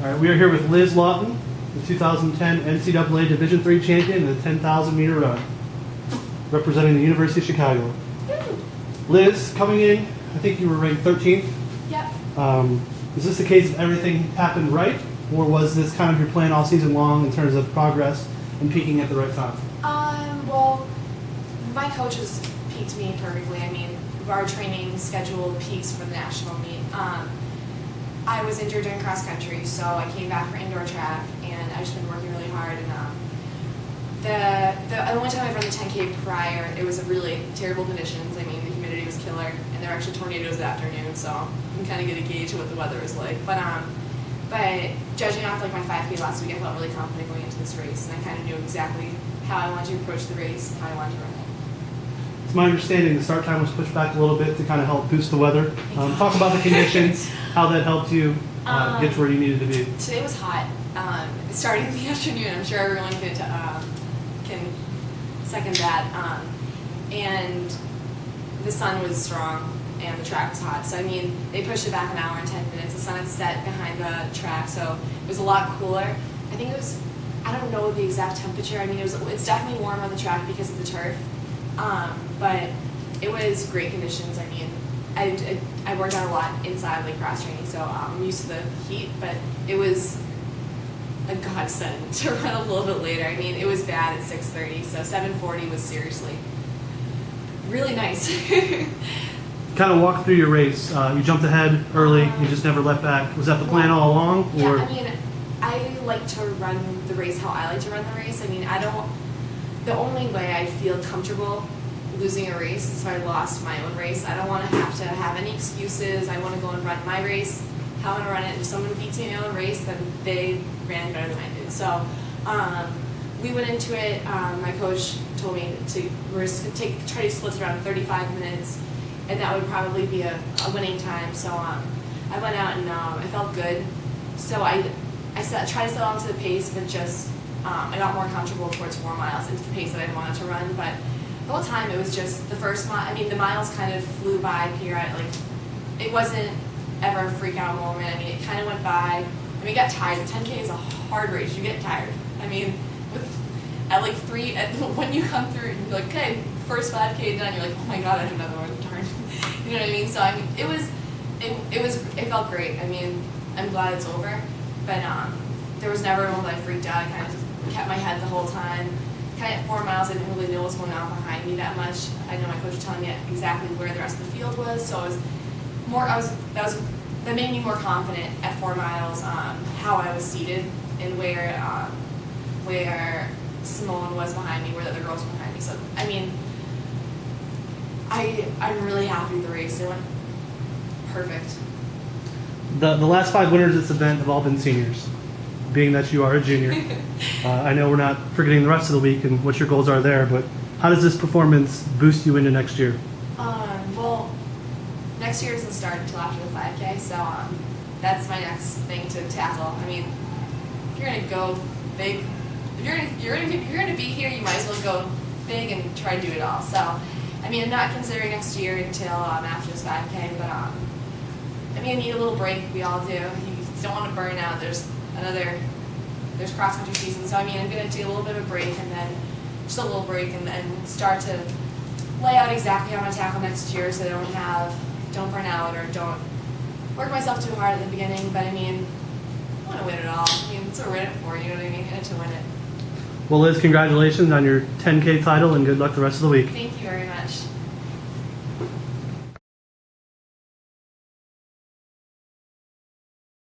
All right, we are here with Liz Lawton, the 2010 NCAA Division III champion in the 10,000 meter run, representing the University of Chicago. Liz, coming in, I think you were ranked 13th. Yep. Is this the case of everything happened right, or was this kind of your plan all season long in terms of progress and peaking at the right time? Well, my coaches peaked me perfectly. I mean, our training schedule peaks for the national meet. I was injured during cross country, so I came back for indoor track, and I've just been working really hard. And the only time I've run the 10K prior, it was a really terrible conditions. I mean, the humidity was killer, and there were actually tornadoes that afternoon, so you can kind of get a gauge of what the weather was like. But judging off like my 5K last week, I felt really confident going into this race, and I kind of knew exactly how I wanted to approach the race and how I wanted to run it. It's my understanding the start time was pushed back a little bit to kind of help boost the weather. Talk about the conditions, how that helped you get to where you needed to be. Today was hot. It started in the afternoon. I'm sure everyone can second that. And the sun was strong and the track was hot. So I mean, they pushed it back an hour and 10 minutes. The sun had set behind the track, so it was a lot cooler. I think it was, I don't know the exact temperature. I mean, it's definitely warm on the track because of the turf. But it was great conditions. I mean, I worked out a lot inside like cross training, so I'm used to the heat, but it was a godsend to run a little bit later. I mean, it was bad at 6:30, so 7:40 was seriously really nice. Kind of walk through your race. You jumped ahead early. You just never let back. Was that the plan all along? Yeah, or? I mean, I like to run the race how I like to run the race. I mean, the only way I feel comfortable losing a race is if I lost my own race. I don't want to have any excuses. I want to go and run my race how I want to run it. If someone beats me in my own race, then they ran better than I did. So we went into it. My coach told me we're just going to try to split around 35 minutes, and that would probably be a winning time. So I went out and I felt good. So I tried to settle onto the pace, but just I got more comfortable towards 4 miles into the pace that I wanted to run. But the whole time it was just the first mile. I mean, the miles kind of flew by here. It wasn't ever a freak out moment. I mean, it kind of went by. I mean, I got tired. The 10K is a hard race. You get tired. I mean, when you come through, you're like, okay, first 5K done. You're like, oh my god, I have another one. Darn. You know what I mean? So I mean, it felt great. I mean, I'm glad it's over. But there was never a moment that I freaked out. I kind of just kept my head the whole time. Kind of at 4 miles, I didn't really know what was going on behind me that much. I know my coach was telling me exactly where the rest of the field was, so that made me more confident at 4 miles how I was seated and where Simone was behind me, where the other girls were behind me. So I mean, I'm really happy with the race. It went perfect. The last 5 winners of this event have all been seniors. Being that you are a junior, I know we're not forgetting the rest of the week and what your goals are there, but how does this performance boost you into next year? Well, next year doesn't start until after the 5K, so that's my next thing to tackle. I mean, if you're gonna go big, if you're gonna be here, you might as well go big and try to do it all. So, I mean, I'm not considering next year until after this 5K, but I mean, I need a little break. We all do. You don't want to burn out. There's cross country season, so I mean, I'm gonna take a little bit of a break and then just a little break and then start to lay out exactly how I'm gonna tackle next year, so I don't burn out or don't work myself too hard at the beginning. But I mean, I want to win it all. I mean, that's what we're in it for. You know what I mean? In it to win it. Well, Liz, congratulations on your 10K title and good luck the rest of the week. Thank you very much.